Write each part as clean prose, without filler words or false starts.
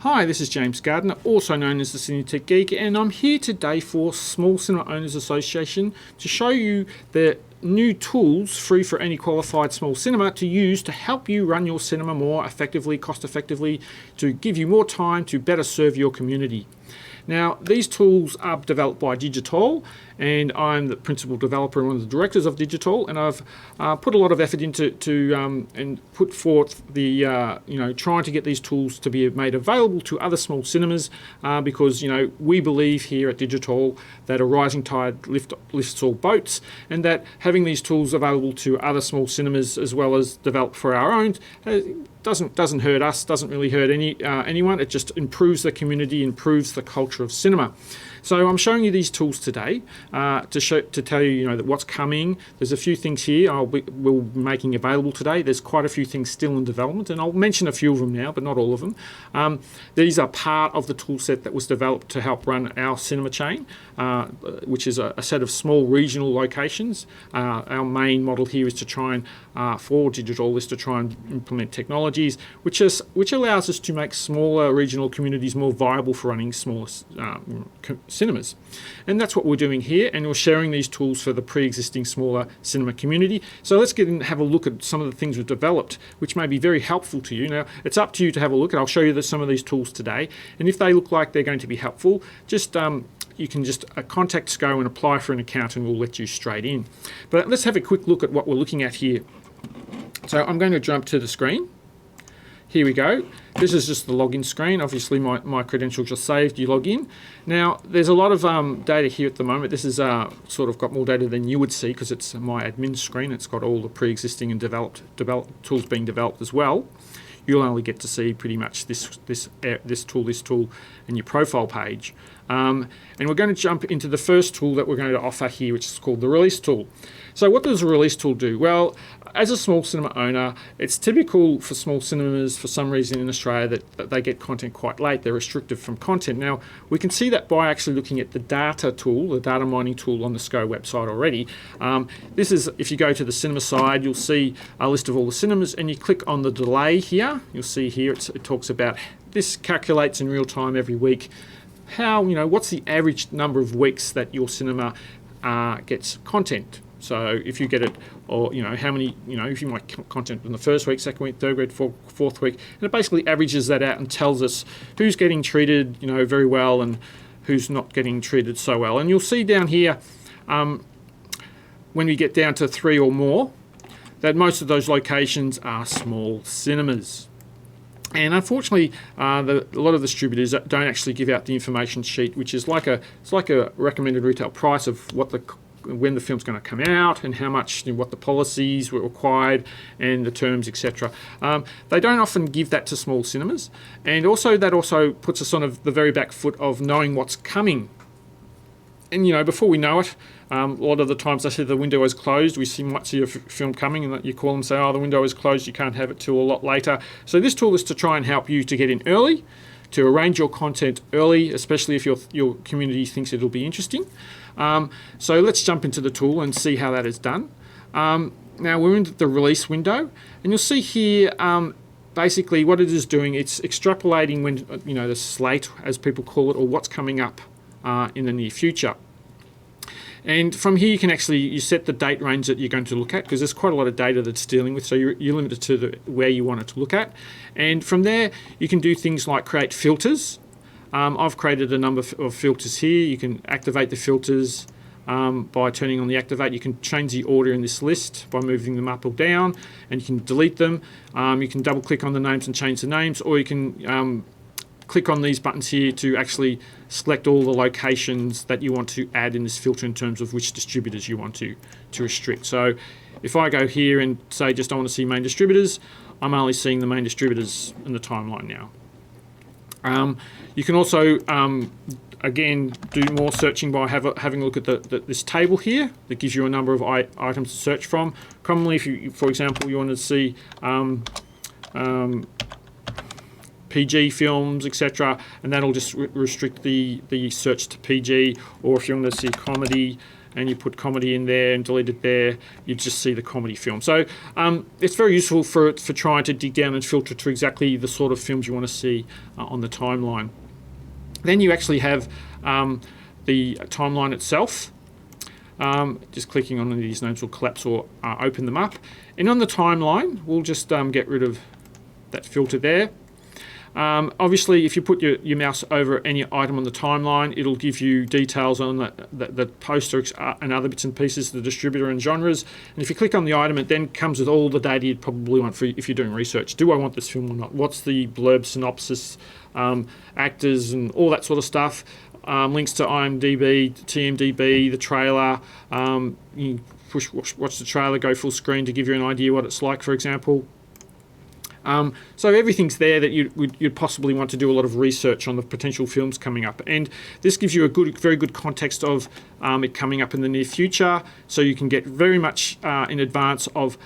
Hi, this is James Gardner, also known as the CineTechGeek, and I'm here today for Small Cinema Owners Association to show you the new tools free for any qualified small cinema to use to help you run your cinema more effectively, cost effectively, to give you more time to better serve your community. Now, these tools are developed by digitAll, and I'm the principal developer and one of the directors of digitAll, and I've put a lot of effort into and put forth the trying to get these tools to be made available to other small cinemas because we believe here at digitAll that a rising tide lifts all boats, and that having these tools available to other small cinemas as well as developed for our own doesn't hurt us, doesn't really hurt anyone. It just improves the community, improves the culture of cinema. So I'm showing you these tools today to tell you, that what's coming. There's a few things here we'll be making available today. There's quite a few things still in development, and I'll mention a few of them now, but not all of them. These are part of the tool set that was developed to help run our cinema chain, which is a set of small regional locations. Our main model here is to try and, for digitAll, is to try and implement technologies which allows us to make smaller regional communities more viable for running smaller cinemas. And that's what we're doing here, and we're sharing these tools for the pre-existing smaller cinema community. So let's get in and have a look at some of the things we've developed which may be very helpful to you. Now, it's up to you to have a look, and I'll show you some of these tools today, and if they look like they're going to be helpful, just you can just contact SCO and apply for an account, and we'll let you straight in. But let's have a quick look at what we're looking at here. So I'm going to jump to the screen. Here we go. This is just the login screen. Obviously my credentials are saved. You log in. Now there's a lot of data here at the moment. This is sort of got more data than you would see because it's my admin screen. It's got all the pre-existing and developed tools being developed as well. You'll only get to see pretty much this tool, and your profile page. And we're going to jump into the first tool that we're going to offer here, which is called the release tool. So what does a release tool do? Well, as a small cinema owner, it's typical for small cinemas for some reason in Australia that they get content quite late. They're restricted from content. Now, we can see that by actually looking at the data tool, the data mining tool on the SCO website already. This is, if you go to the cinema side, you'll see a list of all the cinemas, and you click on the delay here. You'll see here it talks about, this calculates in real time every week how, what's the average number of weeks that your cinema gets content. So if you get it, or how many, if you might content in the first week, second week, third week, fourth week, and it basically averages that out and tells us who's getting treated, very well, and who's not getting treated so well. And you'll see down here, when we get down to 3 or more, that most of those locations are small cinemas. And unfortunately, a lot of distributors don't actually give out the information sheet, which is like a recommended retail price of when the film's going to come out, and how much, what the policies were required, and the terms, etc. They don't often give that to small cinemas, and that also puts us on the very back foot of knowing what's coming. And before we know it, a lot of the times they say the window is closed. We might see a film coming, and you call them and say, oh, the window is closed, you can't have it till a lot later. So this tool is to try and help you to get in early, to arrange your content early, especially if your community thinks it'll be interesting. So let's jump into the tool and see how that is done. Now we're in the release window, and you'll see here basically what it is doing. It's extrapolating when the slate, as people call it, or what's coming up in the near future. And from here you set the date range that you're going to look at, because there's quite a lot of data that's dealing with, so you're limited to where you want it to look at. And from there you can do things like create filters. I've created a number of filters here. You can activate the filters by turning on the activate. You can change the order in this list by moving them up or down, and you can delete them. You can double click on the names and change the names, or you can click on these buttons here to actually select all the locations that you want to add in this filter in terms of which distributors you want to restrict. So if I go here and say just I want to see main distributors, I'm only seeing the main distributors in the timeline now. You can also again do more searching by having a look at this table here that gives you a number of items to search from. Commonly, if you, for example, you want to see PG films, etc., and that'll just restrict the search to PG. Or if you want to see comedy and you put comedy in there and delete it there, you just see the comedy film. So it's very useful for trying to dig down and filter to exactly the sort of films you want to see on the timeline. Then you actually have the timeline itself. Just clicking on these names will collapse or open them up. And on the timeline, we'll just get rid of that filter there. Obviously, if you put your mouse over any item on the timeline, it'll give you details on the poster and other bits and pieces, the distributor and genres. And if you click on the item, it then comes with all the data you'd probably want if you're doing research. Do I want this film or not? What's the blurb, synopsis, actors, and all that sort of stuff. Links to IMDb, TMDb, the trailer. You watch the trailer, go full screen to give you an idea what it's like, for example. So everything's there that you'd possibly want to do a lot of research on the potential films coming up, and this gives you a very good context of it coming up in the near future. So you can get very much in advance of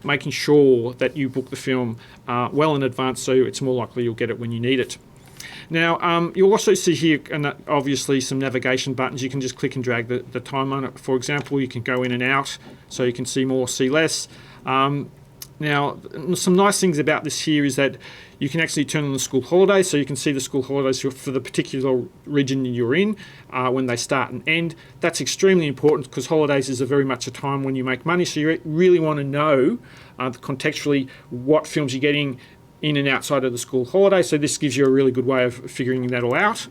making sure that you book the film well in advance, so it's more likely you'll get it when you need it. Now, you'll also see here, and obviously, some navigation buttons. You can just click and drag the timeline. For example, you can go in and out, so you can see more, see less. Now, some nice things about this here is that you can actually turn on the school holidays, so you can see the school holidays for the particular region you're in when they start and end. That's extremely important because holidays is very much a time when you make money, so you really want to know contextually what films you're getting in and outside of the school holiday. So this gives you a really good way of figuring that all out.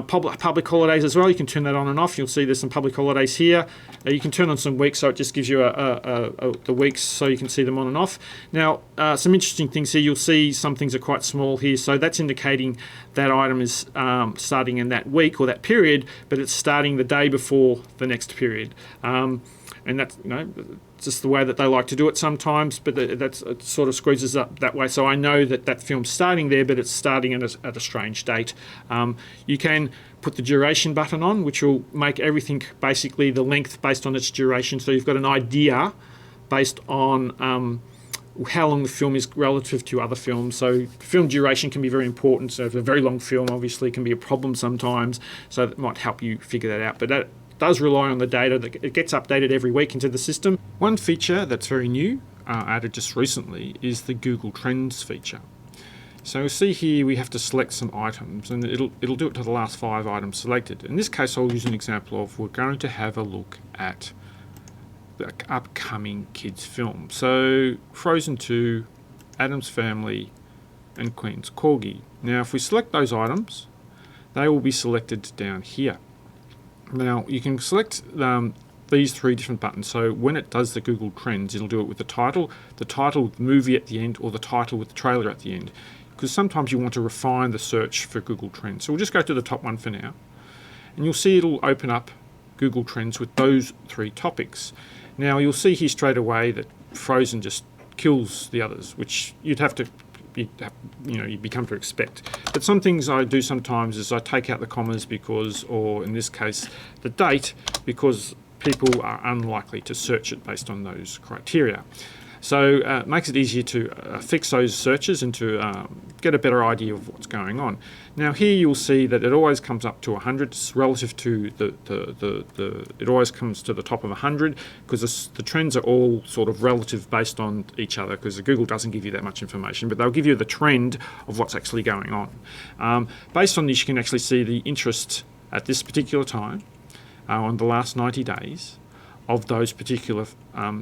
Public holidays as well, you can turn that on and off. You'll see there's some public holidays here. You can turn on some weeks, so it just gives you the weeks so you can see them on and off. Now, some interesting things here. You'll see some things are quite small here, so that's indicating that item is starting in that week or that period, but it's starting the day before the next period. And that's just the way that they like to do it sometimes, but it sort of squeezes up that way. So I know that film's starting there, but it's starting at a strange date. You can put the duration button on, which will make everything basically the length based on its duration. So you've got an idea based on how long the film is relative to other films. So film duration can be very important. So if a very long film obviously can be a problem sometimes, so that might help you figure that out. But that does rely on the data that it gets updated every week into the system. One feature that's very new, added just recently, is the Google Trends feature. So you'll see here we have to select some items, and it'll do it to the last 5 items selected. In this case, I'll use an example of we're going to have a look at the upcoming kids film. So Frozen 2, Addams Family, and Queen's Corgi. Now, if we select those items, they will be selected down here. Now, you can select these 3 different buttons. So when it does the Google Trends, it'll do it with the title with the movie at the end, or the title with the trailer at the end. Because sometimes you want to refine the search for Google Trends. So we'll just go to the top one for now. And you'll see it'll open up Google Trends with those 3 topics. Now, you'll see here straight away that Frozen just kills the others, which you become to expect. But some things I do sometimes is I take out the commas because, or in this case, the date, because people are unlikely to search it based on those criteria. So it makes it easier to fix those searches and to get a better idea of what's going on. Now here you'll see that it always comes up to 100 it's relative to it always comes to the top of 100 because the trends are all sort of relative based on each other, because Google doesn't give you that much information, but they'll give you the trend of what's actually going on. Based on this, you can actually see the interest at this particular time on the last 90 days of those particular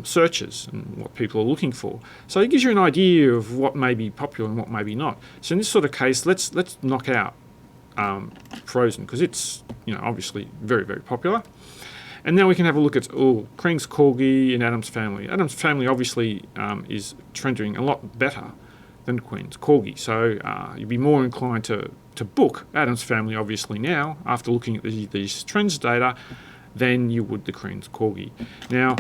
searches and what people are looking for. So it gives you an idea of what may be popular and what may be not. So in this sort of case, let's knock out Frozen, because it's obviously very, very popular. And now we can have a look at Queen's Corgi and Addams Family. Addams Family obviously is trending a lot better than Queen's Corgi. So you'd be more inclined to book Addams Family obviously now after looking at these trends data than you would the Queen's Corgi. Now,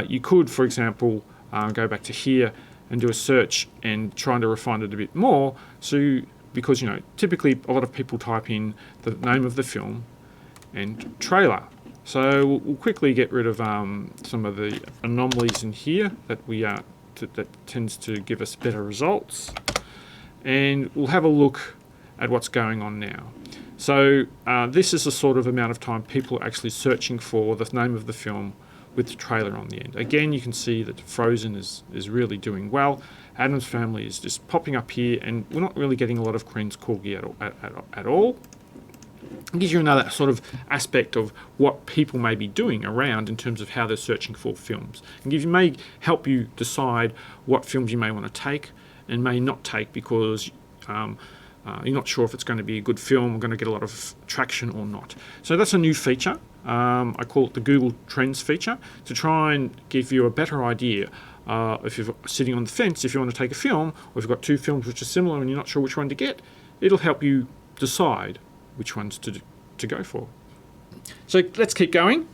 you could, for example, go back to here and do a search and trying to refine it a bit more. So, because typically a lot of people type in the name of the film and trailer. So we'll quickly get rid of some of the anomalies in here that that tends to give us better results. And we'll have a look at what's going on now. So this is the sort of amount of time people are actually searching for the name of the film with the trailer on the end. Again, you can see that Frozen is really doing well. Addams Family is just popping up here, and we're not really getting a lot of Queen's Corgi at all. It gives you another sort of aspect of what people may be doing around in terms of how they're searching for films. And may help you decide what films you may want to take and may not take because you're not sure if it's going to be a good film or going to get a lot of traction or not. So that's a new feature. I call it the Google Trends feature to try and give you a better idea if you're sitting on the fence, if you want to take a film, or if you've got two films which are similar and you're not sure which one to get, it'll help you decide which ones to go for. So let's keep going.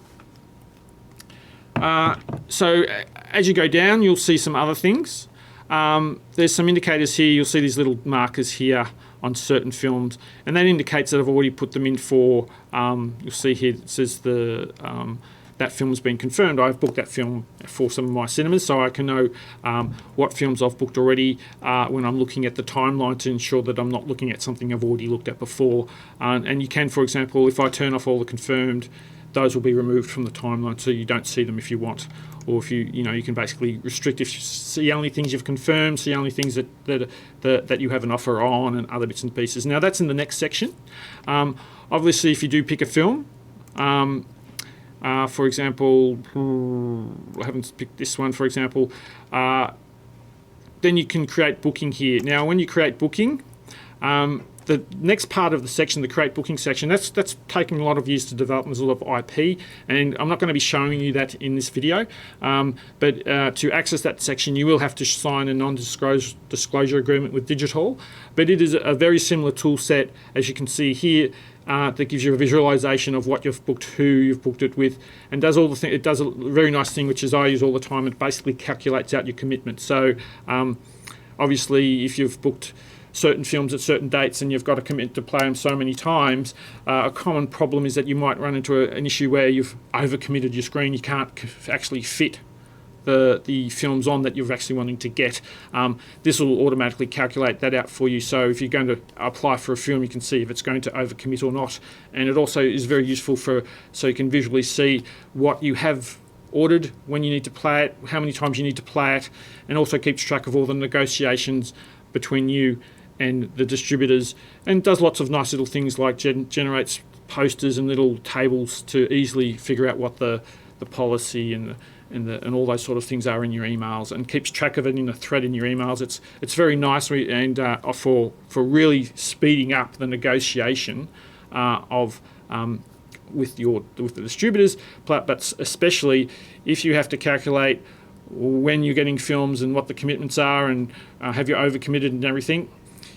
So as you go down, you'll see some other things. There's some indicators here. You'll see these little markers here on certain films, and that indicates that I've already put them in for, you'll see here it says that film has been confirmed. I've booked that film for some of my cinemas, so I can know what films I've booked already when I'm looking at the timeline to ensure that I'm not looking at something I've already looked at before. And you can, for example, if I turn off all the confirmed, those will be removed from the timeline so you don't see them if you want. Or if you can basically restrict if you see only things you've confirmed, see only things that you have an offer on, and other bits and pieces. Now that's in the next section. Obviously, if you do pick a film, for example, I haven't picked this one, for example, then you can create booking here. Now, when you create booking, the next part of the section, the create booking section, that's taking a lot of years to develop. There's a lot of IP, and I'm not going to be showing you that in this video. But to access that section, you will have to sign a non-disclosure agreement with DigitAll. But it is a very similar tool set, as you can see here, that gives you a visualization of what you've booked, who you've booked it with, and does all the thing. It does a very nice thing, which is I use all the time. It basically calculates out your commitment. So obviously, if you've booked certain films at certain dates and you've got to commit to play them so many times, a common problem is that you might run into an issue where you've overcommitted your screen. You can't actually fit the films on that you're actually wanting to get. This will automatically calculate that out for you. So if you're going to apply for a film, you can see if it's going to overcommit or not. And it also is very useful so you can visually see what you have ordered, when you need to play it, how many times you need to play it, and also keeps track of all the negotiations between you and the distributors, and does lots of nice little things like generates posters and little tables to easily figure out what the policy and all those sort of things are in your emails, and keeps track of it in a thread in your emails. It's very nice, and for really speeding up the negotiation with the distributors, but especially if you have to calculate when you're getting films and what the commitments are, and have you overcommitted and everything.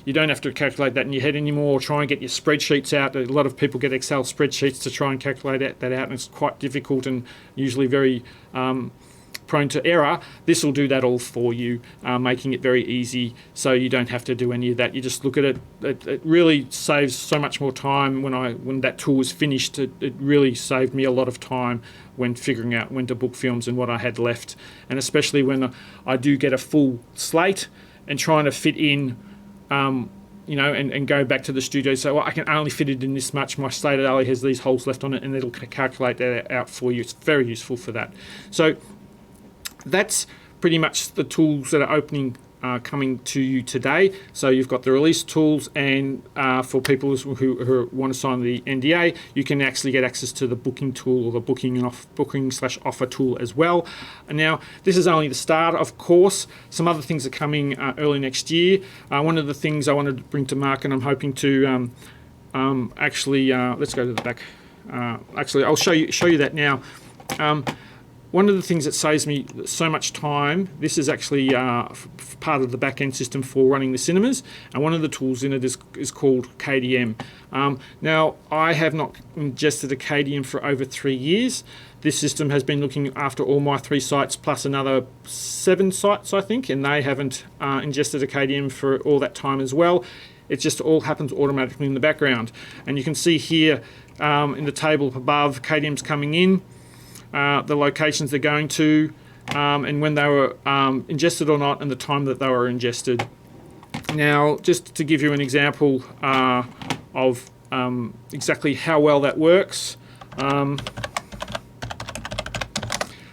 You don't have to calculate that in your head anymore, or try and get your spreadsheets out. A lot of people get Excel spreadsheets to try and calculate that out, and it's quite difficult and usually very prone to error. This will do that all for you, making it very easy, so you don't have to do any of that. You just look at it. It really saves so much more time. When that tool was finished, it really saved me a lot of time when figuring out when to book films and what I had left, and especially when I do get a full slate and trying to fit in and go back to the studio. So I can only fit it in this much. My slate only has these holes left on it, and it'll calculate that out for you. It's very useful for that. So that's pretty much the tools that are coming to you today. So you've got the release tools, and for people who want to sign the NDA, you can actually get access to the booking tool, or the booking/offer tool as well. And now this is only the start, of course. Some other things are coming early next year. One of the things I wanted to bring to market, and I'm hoping to let's go to the back. Actually, I'll show you that now. One of the things that saves me so much time, this is actually part of the back-end system for running the cinemas, and one of the tools in it is called KDM. Now, I have not ingested a KDM for over 3 years. This system has been looking after all my 3 sites plus another 7 sites, I think, and they haven't ingested a KDM for all that time as well. It just all happens automatically in the background. And you can see here in the table up above, KDM's coming in, the locations they're going to, and when they were ingested or not, and the time that they were ingested. Now, just to give you an example of exactly how well that works,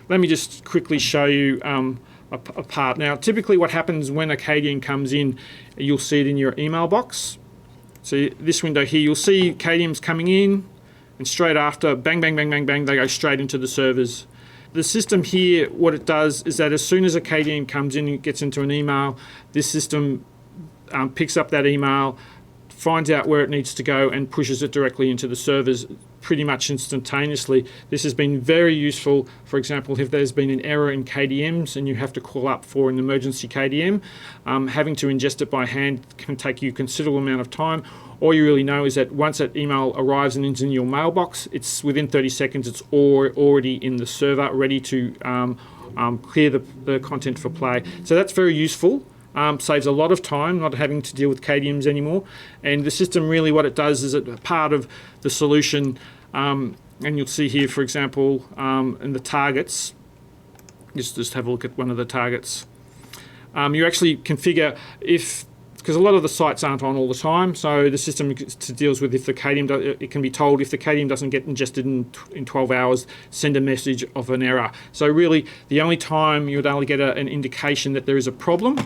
let me just quickly show you a part. Now, typically what happens when a KDM comes in, you'll see it in your email box. So this window here, you'll see KDMs coming in, and straight after, bang, bang, bang, bang, bang, they go straight into the servers. The system here, what it does is that as soon as a KDM comes in and gets into an email, this system picks up that email, finds out where it needs to go, and pushes it directly into the servers pretty much instantaneously. This has been very useful. For example, if there's been an error in KDMs and you have to call up for an emergency KDM, having to ingest it by hand can take you a considerable amount of time. All you really know is that once that email arrives and is in your mailbox, it's within 30 seconds, it's already in the server, ready to clear the content for play. So that's very useful. Saves a lot of time not having to deal with KDMs anymore. And the system really, what it does is it part of the solution, and you'll see here, for example, in the targets, just have a look at one of the targets. You actually configure because a lot of the sites aren't on all the time, so the system deals with if the KDM, it can be told if the KDM doesn't get ingested in 12 hours, send a message of an error. So really, the only time you would only get an indication that there is a problem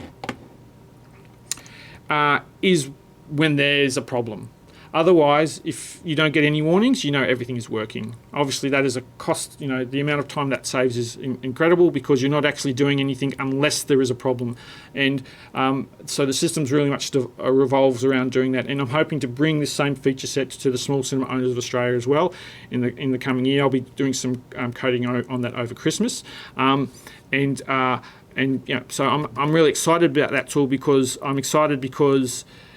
is when there's a problem. Otherwise, if you don't get any warnings, you know everything is working. Obviously, that is a cost. You know, the amount of time that saves is incredible because you're not actually doing anything unless there is a problem. And so the system's really much revolves around doing that. And I'm hoping to bring this same feature set to the small cinema owners of Australia as well in the coming year. I'll be doing some coding on that over Christmas. And you know, so I'm really excited about that tool because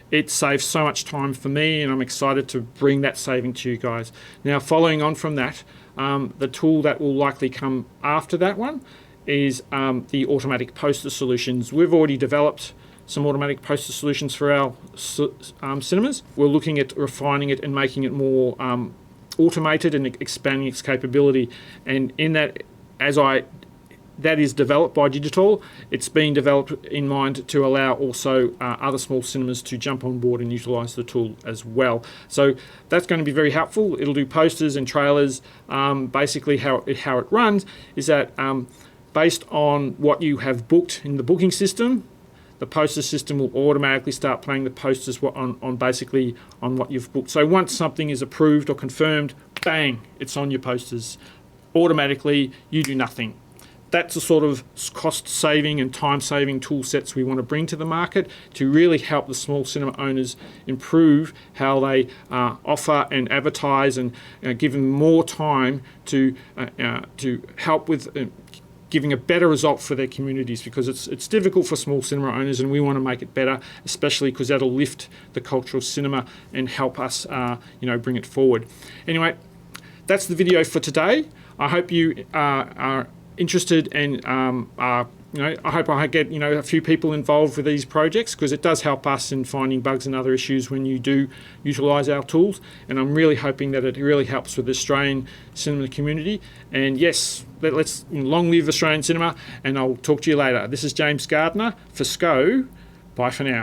it saves so much time for me, and I'm excited to bring that saving to you guys. Now, following on from that, the tool that will likely come after that one is the automatic poster solutions. We've already developed some automatic poster solutions for our cinemas. We're looking at refining it and making it more automated and expanding its capability. And in that, that is developed by digitAll. It's being developed in mind to allow also other small cinemas to jump on board and utilise the tool as well. So that's going to be very helpful. It'll do posters and trailers. Basically how it runs is that based on what you have booked in the booking system, the poster system will automatically start playing the posters on what you've booked. So once something is approved or confirmed, bang, it's on your posters. Automatically, you do nothing. That's the sort of cost-saving and time-saving tool sets we want to bring to the market to really help the small cinema owners improve how they offer and advertise and give them more time to help with giving a better result for their communities, because it's difficult for small cinema owners and we want to make it better, especially because that'll lift the culture of cinema and help us bring it forward. Anyway, that's the video for today. I hope you are interested and I hope I get a few people involved with these projects, because it does help us in finding bugs and other issues when you do utilise our tools, and I'm really hoping that it really helps with the Australian cinema community. And yes, let's long live Australian cinema, and I'll talk to you later. This is James Gardner for SCO. Bye for now.